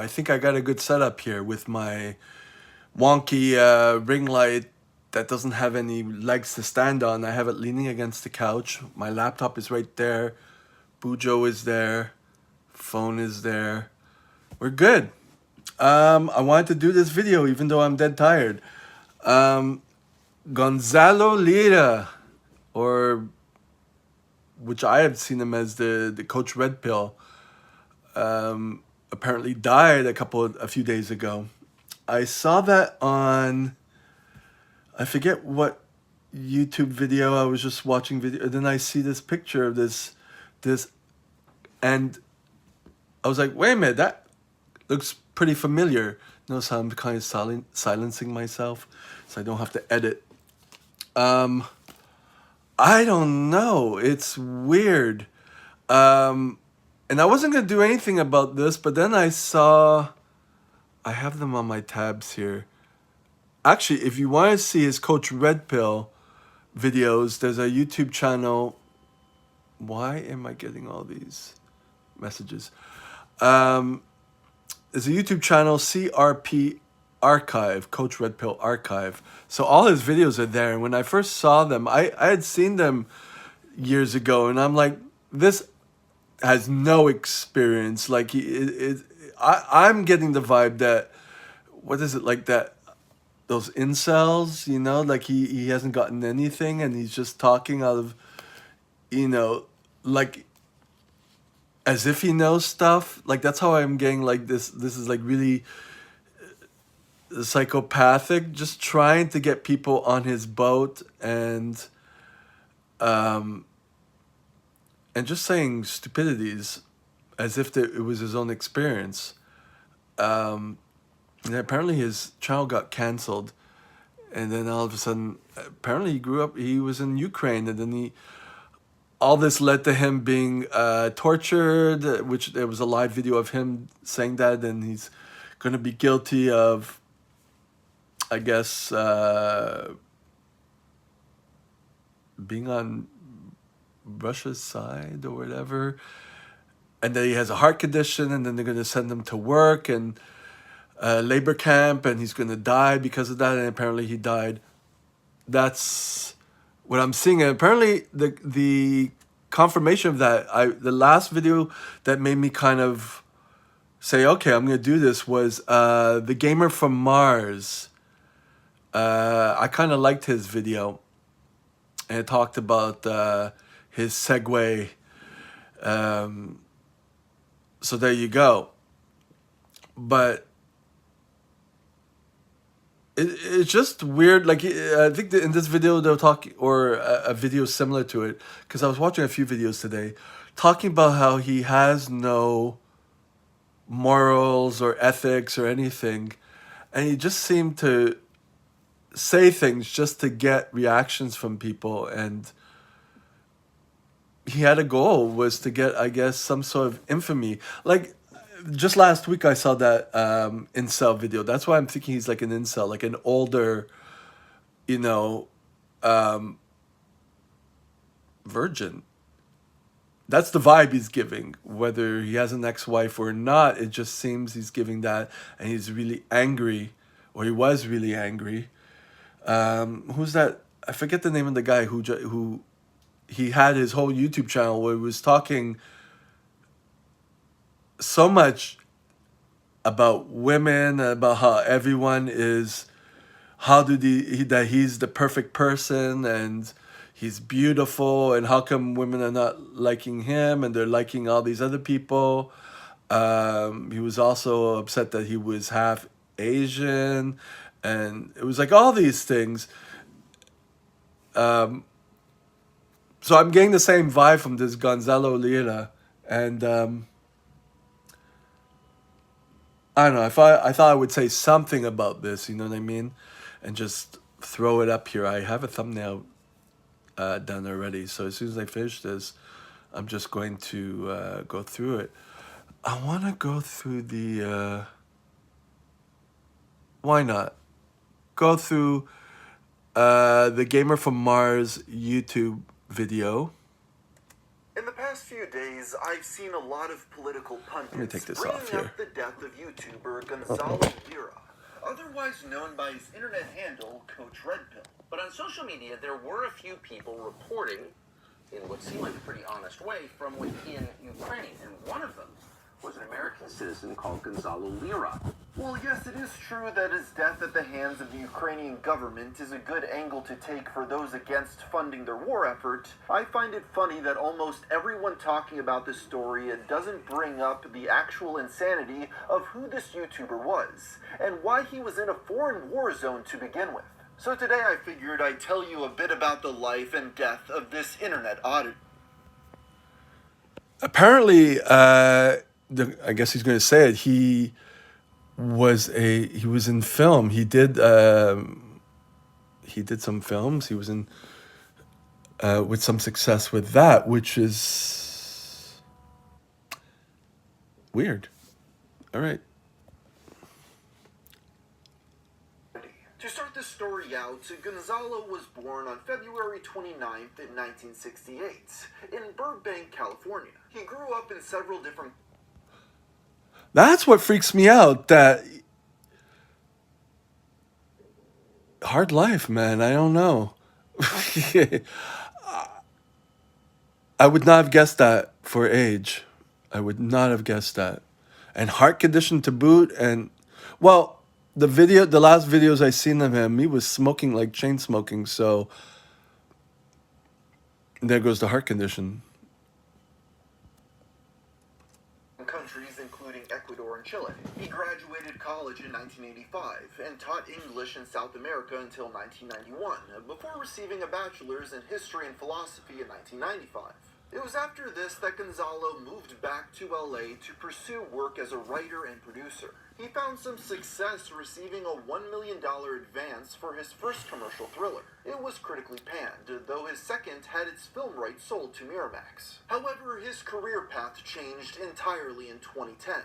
I think I got a good setup here with my wonky ring light that doesn't have any legs to stand on. I have it leaning against the couch. My laptop is right there. Bujo is there. Phone is there. We're good. I wanted to do this video even though I'm dead tired. Gonzalo Lira, or which I have seen him as the Coach Red Pill, apparently died a few days ago. I saw that on, I forget what YouTube video. I was just watching video, and then I see this picture of this, and I was like, wait a minute, that looks pretty familiar. Notice how I'm kind of silencing myself so I don't have to edit. I don't know. It's weird. And I wasn't going to do anything about this, but then I have them on my tabs here. Actually, if you want to see his Coach Red Pill videos, there's a YouTube channel. Why am I getting all these messages? There's a YouTube channel, CRP Archive, Coach Red Pill Archive. So all his videos are there. And when I first saw them, I had seen them years ago, and I'm like, this has no experience. Like I'm getting the vibe that, what is it, like that, those incels, you know, like he hasn't gotten anything and he's just talking out of, you know, like as if he knows stuff. Like that's how I'm getting, like this is like really psychopathic, just trying to get people on his boat and just saying stupidities as if it was his own experience. And apparently his channel got canceled, and then all of a sudden, apparently he was in Ukraine, and then all this led to him being tortured, which there was a live video of him saying that, and he's going to be guilty of, I guess, being on Russia's side or whatever, and then he has a heart condition, and then they're going to send him to work and labor camp, and he's going to die because of that, and apparently he died. That's what I'm seeing, and apparently the confirmation of that, the last video that made me kind of say, okay, I'm going to do this, was the gamer from Mars. I kind of liked his video, and it talked about his Segway. So there you go. But it's just weird. Like, I think that in this video they'll talk, or a video similar to it, because I was watching a few videos today talking about how he has no morals or ethics or anything, and he just seemed to say things just to get reactions from people, and he had a goal, was to get, I guess, some sort of infamy. Like, just last week I saw that incel video. That's why I'm thinking he's like an incel, like an older, you know, virgin. That's the vibe he's giving. Whether he has an ex-wife or not, it just seems he's giving that, and he's really angry, or he was really angry. Who's that? I forget the name of the guy who he had his whole YouTube channel where he was talking so much about women, about how everyone is, that he's the perfect person and he's beautiful, and how come women are not liking him and they're liking all these other people. He was also upset that he was half Asian, and it was like all these things. So I'm getting the same vibe from this Gonzalo Lira, and I don't know. I thought I would say something about this, you know what I mean, and just throw it up here. I have a thumbnail done already, so as soon as I finish this, I'm just going to go through it. I want to go through the. Why not? Go through the Gamer from Mars YouTube video. In the past few days, I've seen a lot of political Let me take pundits this bringing off here. up the death of YouTuber Gonzalo Lira, otherwise known by his internet handle, Coach Red Pill. But on social media, there were a few people reporting, in what seemed like a pretty honest way, from within Ukraine. And one of them was an American citizen called Gonzalo Lira. Well, yes, it is true that his death at the hands of the Ukrainian government is a good angle to take for those against funding their war effort. I find it funny that almost everyone talking about this story doesn't bring up the actual insanity of who this YouTuber was, and why he was in a foreign war zone to begin with. So today I figured I'd tell you a bit about the life and death of this internet oddity. Apparently, I guess he's going to say it. He was in film. He did some films. He was in with some success with that, which is weird. All right. To start this story out, Gonzalo was born on February 29th in 1968 in Burbank, California. He grew up in several different... That's what freaks me out. That hard life, man. I don't know. I would not have guessed that for age. I would not have guessed that. And heart condition to boot. And well, the last videos I seen of him, he was smoking like chain smoking. So there goes the heart condition. countries including Ecuador and Chile. He graduated college in 1985 and taught English in South America until 1991, before receiving a bachelor's in history and philosophy in 1995. It was after this that Gonzalo moved back to LA to pursue work as a writer and producer. He found some success receiving a $1 million advance for his first commercial thriller. It was critically panned, though his second had its film rights sold to Miramax. However, his career path changed entirely in 2010,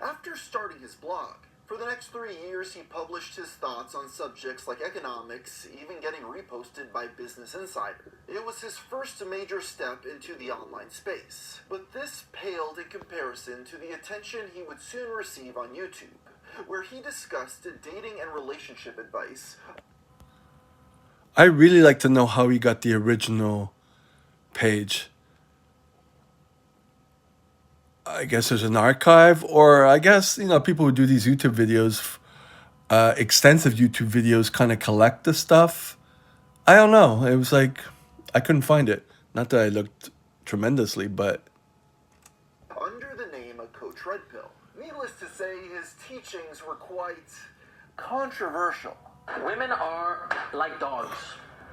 after starting his blog. For the next 3 years, he published his thoughts on subjects like economics, even getting reposted by Business Insider. It was his first major step into the online space, but this paled in comparison to the attention he would soon receive on YouTube, where he discussed dating and relationship advice. I really like to know how he got the original page. I guess there's an archive, or I guess, people who do these YouTube videos, extensive YouTube videos, kind of collect the stuff. I don't know. It was like, I couldn't find it. Not that I looked tremendously, but Under the name of Coach Red Pill. Needless to say, his teachings were quite controversial. Women are like dogs.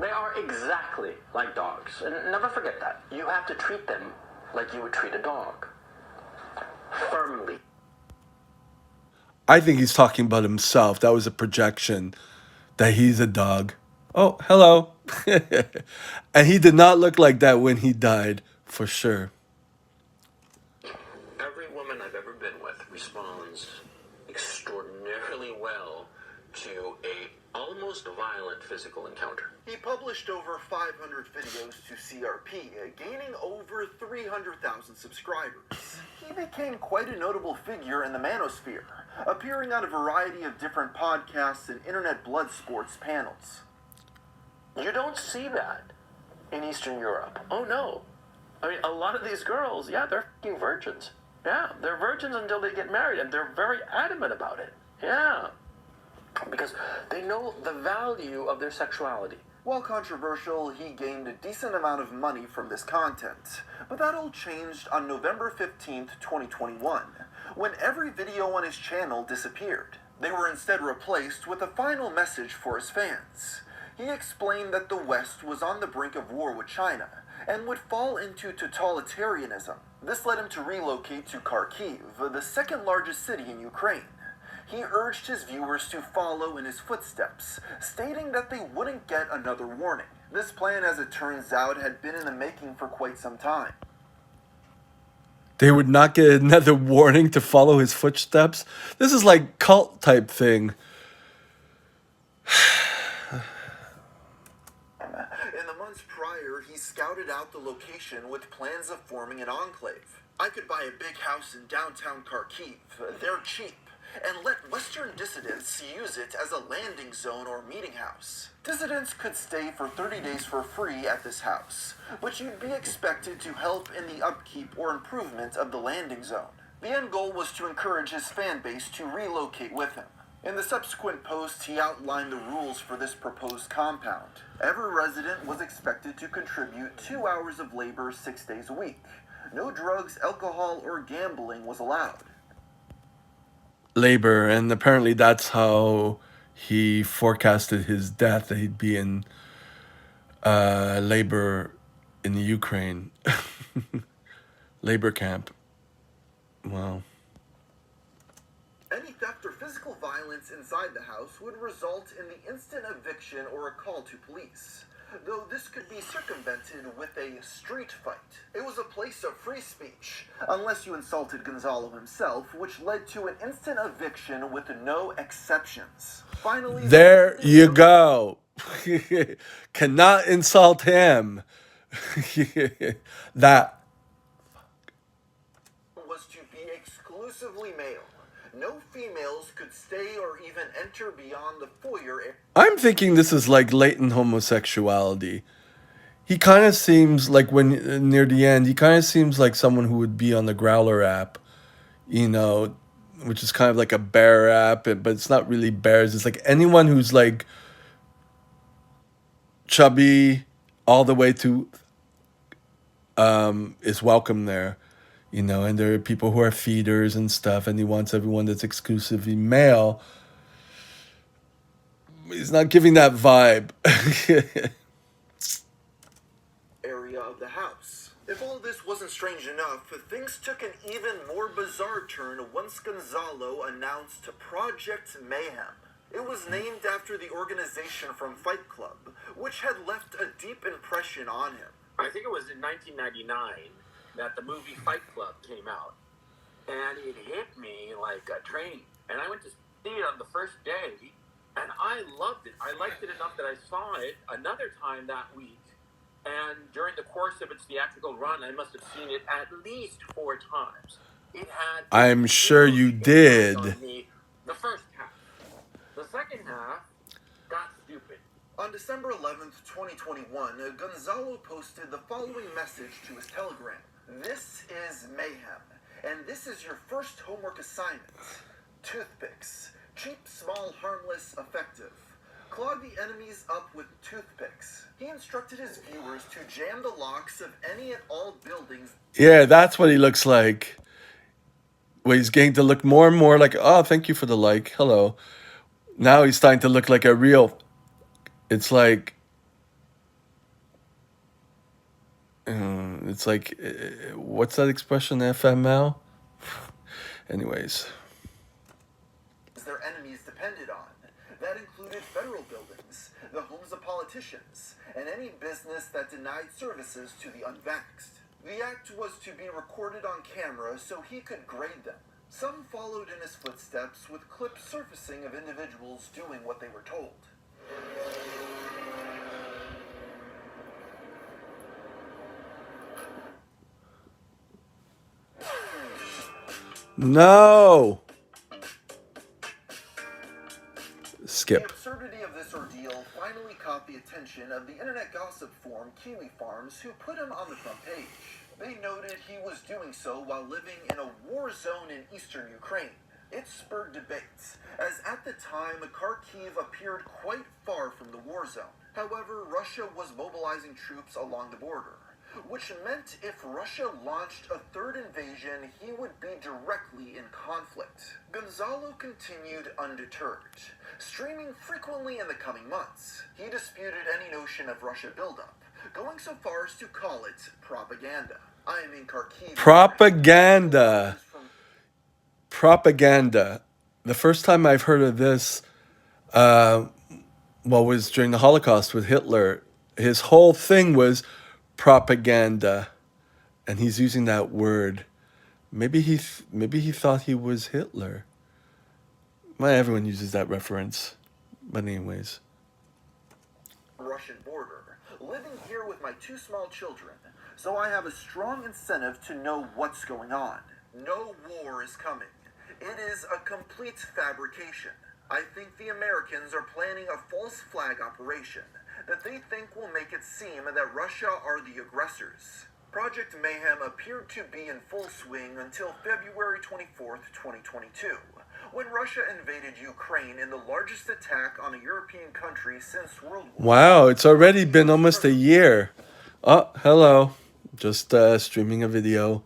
They are exactly like dogs. And never forget that. You have to treat them like you would treat a dog. Firmly. I think he's talking about himself. That was a projection that he's a dog. Oh, hello. And he did not look like that when he died, for sure. Every woman I've ever been with responds extraordinarily well to a almost violent physical encounter. He published over 500 videos to CRP, gaining over 300,000 subscribers. He became quite a notable figure in the manosphere, appearing on a variety of different podcasts and internet blood sports panels. You don't see that in Eastern Europe. Oh no. I mean, a lot of these girls, yeah, they're f***ing virgins. Yeah, they're virgins until they get married, and they're very adamant about it. Yeah. Because they know the value of their sexuality. While controversial, he gained a decent amount of money from this content. But that all changed on November 15th, 2021, when every video on his channel disappeared. They were instead replaced with a final message for his fans. He explained that the West was on the brink of war with China and would fall into totalitarianism. This led him to relocate to Kharkiv, the second largest city in Ukraine. He urged his viewers to follow in his footsteps, stating that they wouldn't get another warning. This plan, as it turns out, had been in the making for quite some time. They would not get another warning to follow his footsteps. This is like cult type thing. In the months prior, he scouted out the location with plans of forming an enclave. I could buy a big house in downtown Kharkiv, they're cheap, and let Western dissidents use it as a landing zone or meeting house. Dissidents could stay for 30 days for free at this house, but you'd be expected to help in the upkeep or improvement of the landing zone. The end goal was to encourage his fan base to relocate with him. In the subsequent post, he outlined the rules for this proposed compound. Every resident was expected to contribute 2 hours of labor 6 days a week. No drugs, alcohol, or gambling was allowed. Labor, and apparently that's how he forecasted his death, that he'd be in labor in the Ukraine. Labor camp. Wow. Any theft or physical violence inside the house would result in the instant eviction or a call to police, though this could be circumvented with a street fight. It was a place of free speech, unless you insulted Gonzalo himself, which led to an instant eviction with no exceptions. Finally, There you go. Cannot insult him. That. was to be exclusively male. No females could stay or even enter beyond the foyer area. I'm thinking this is like latent homosexuality. He kind of seems like, when near the end, he kind of seems like someone who would be on the Growler app, you know, which is kind of like a bear app, but it's not really bears. It's like anyone who's like chubby all the way to is welcome there, you know. And there are people who are feeders and stuff, and he wants everyone that's exclusively male. He's not giving that vibe. Area of the house. If all this wasn't strange enough, things took an even more bizarre turn once Gonzalo announced Project Mayhem. It was named after the organization from Fight Club, which had left a deep impression on him. I think it was in 1999 that the movie Fight Club came out, and it hit me like a train. And I went to see it on the first day, and I loved it. I liked it enough that I saw it another time that week. And during the course of its theatrical run, I must have seen it at least 4 times. It had. I'm sure you did. On me the first half. The second half got stupid. On December 11th, 2021, Gonzalo posted the following message to his Telegram. This is mayhem, and this is your first homework assignment. Toothpicks. Cheap, small, harmless, effective. Clog the enemies up with toothpicks. He instructed his viewers to jam the locks of any and all buildings. Yeah, that's what he looks like. Well, he's getting to look more and more like, oh, thank you for the like. Hello. Now he's starting to look like a real. It's like. It's like, what's that expression, FML? Anyways. Their enemies depended on. That included federal buildings, the homes of politicians, and any business that denied services to the unvaxxed. The act was to be recorded on camera so he could grade them. Some followed in his footsteps with clips surfacing of individuals doing what they were told. No! Skip. The absurdity of this ordeal finally caught the attention of the internet gossip forum Kiwi Farms, who put him on the front page. They noted he was doing so while living in a war zone in eastern Ukraine. It spurred debates, as at the time Kharkiv appeared quite far from the war zone. However, Russia was mobilizing troops along the border, which meant if Russia launched a third invasion, he would be directly in conflict. Gonzalo continued undeterred, streaming frequently in the coming months. He disputed any notion of Russia buildup, going so far as to call it propaganda. I am in Kharkiv. Propaganda. Propaganda. The first time I've heard of this, was during the Holocaust with Hitler. His whole thing was propaganda, and he's using that word. Maybe he thought he was Hitler. Well, everyone uses that reference, but anyways. Russian border, living here with my 2 small children. So I have a strong incentive to know what's going on. No war is coming. It is a complete fabrication. I think the Americans are planning a false flag operation that they think will make it seem that Russia are the aggressors. Project Mayhem appeared to be in full swing until February 24th, 2022, when Russia invaded Ukraine in the largest attack on a European country since World War. Wow, it's already been almost a year. Oh, hello. Just streaming a video.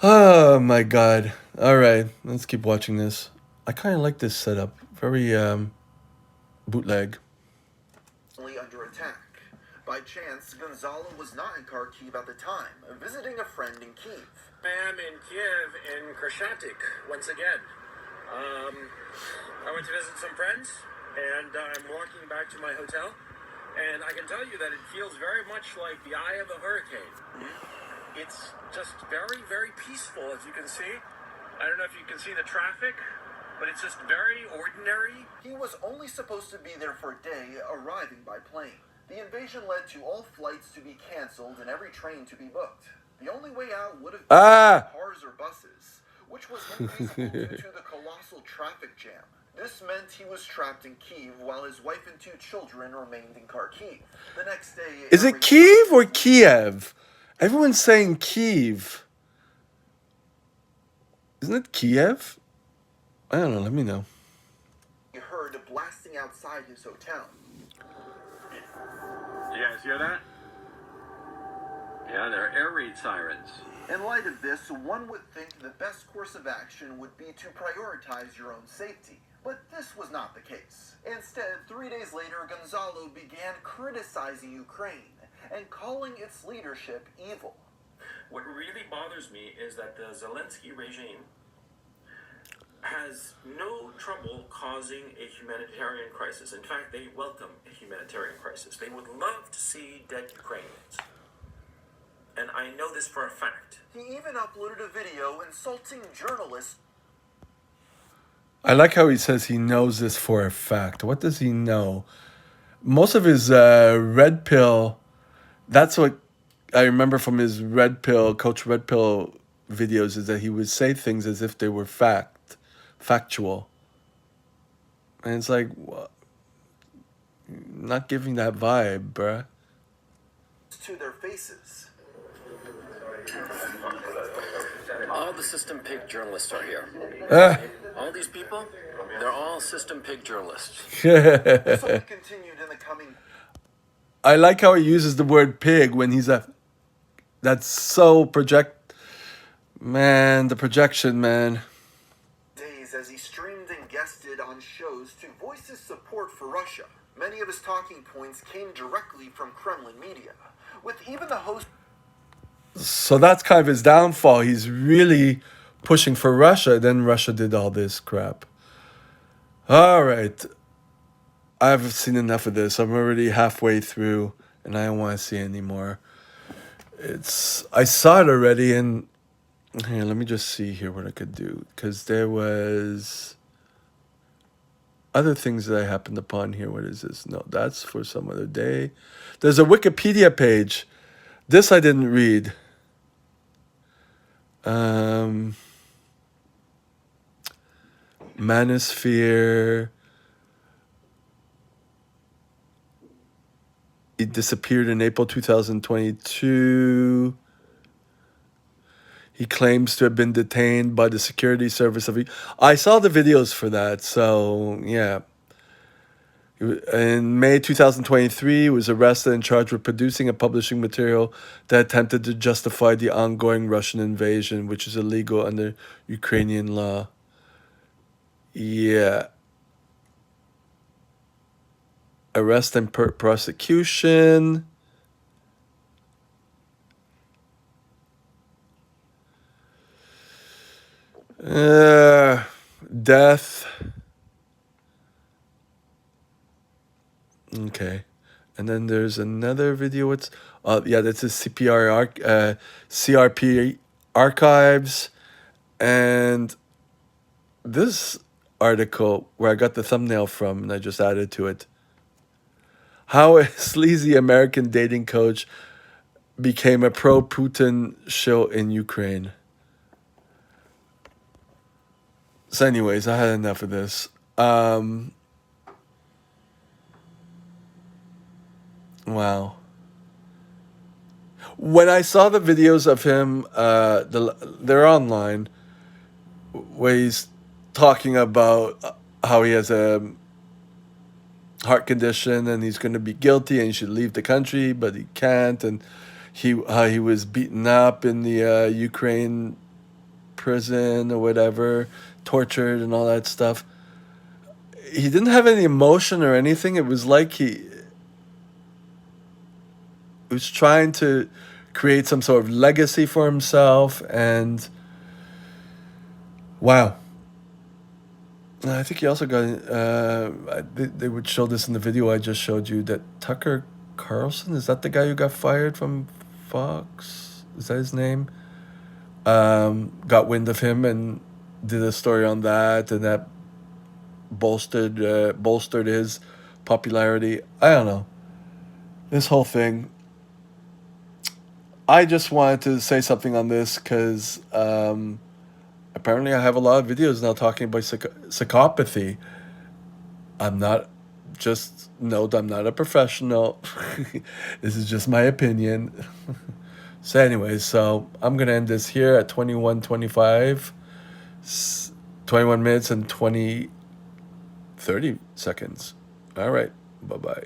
Oh my god. Alright, let's keep watching this. I kind of like this setup. Very bootleg. Under attack. By chance, Gonzalo was not in Kharkiv at the time, visiting a friend in Kiev. I am in Kiev in Krashatik once again. I went to visit some friends, and I'm walking back to my hotel, and I can tell you that it feels very much like the eye of a hurricane. It's just very, very peaceful, as you can see. I don't know if you can see the traffic, but it's just very ordinary. He was only supposed to be there for a day, arriving by plane. The invasion led to all flights to be canceled and every train to be booked. The only way out would have been cars or buses, which was infeasible due to the colossal traffic jam. This meant he was trapped in Kiev while his wife and 2 children remained in Kharkiv. The next day... Is it Kiev or Kiev? Everyone's saying Kiev. Isn't it Kiev? I don't know, let me know. He heard blasting outside his hotel. You guys hear that? Yeah, they're air raid sirens. In light of this, one would think the best course of action would be to prioritize your own safety. But this was not the case. Instead, 3 days later, Gonzalo began criticizing Ukraine and calling its leadership evil. What really bothers me is that the Zelensky regime has no trouble causing a humanitarian crisis. In fact, they welcome a humanitarian crisis. They would love to see dead Ukrainians. And I know this for a fact. He even uploaded a video insulting journalists. I like how he says he knows this for a fact. What does he know? Most of his red pill, that's what I remember from his red pill, Coach Red Pill videos, is that he would say things as if they were factual. And it's like, what? Not giving that vibe, bruh. To their faces. All the System Pig journalists are here. All these people, they're all System Pig journalists. This only continued in the coming... I like how he uses the word pig when he's a... That's so Man, the projection, man. days as he streamed and guested on shows to voice his support for Russia. Many of his talking points came directly from Kremlin media, with even the host... So that's kind of his downfall. He's really pushing for Russia. Then Russia did all this crap. All right. I've seen enough of this. I'm already halfway through, and I don't want to see any more. I saw it already, and here, let me just see here what I could do, because there was other things that I happened upon here. What is this? No, that's for some other day. There's a Wikipedia page. This I didn't read. Manosphere. It disappeared in April 2022. He claims to have been detained by the security service of... I saw the videos for that, so yeah. In May 2023, he was arrested and charged with producing and publishing material that attempted to justify the ongoing Russian invasion, which is illegal under Ukrainian law. Yeah. Arrest and prosecution. Death. Okay. And then there's another video. It's yeah, that's a CRP archives. And this article where I got the thumbnail from and I just added to it. How a sleazy American dating coach became a pro-Putin shill in Ukraine. So anyways, I had enough of this. Wow. When I saw the videos of him, they're online, where he's talking about how he has a heart condition and he's going to be guilty and he should leave the country, but he can't, and he was beaten up in the Ukraine prison or whatever, tortured and all that stuff. He didn't have any emotion or anything. It was like he was trying to create some sort of legacy for himself, and wow. And I think he also got. They would show this in the video I just showed you. That Tucker Carlson, is that the guy who got fired from Fox? Is that his name? Got wind of him and did a story on that, and that bolstered his popularity. I don't know. This whole thing. I just wanted to say something on this because apparently I have a lot of videos now talking about psychopathy. I'm not, just note, I'm not a professional. This is just my opinion. So anyways, so I'm going to end this here at 21:25, 21 minutes and 30 seconds. All right. Bye-bye.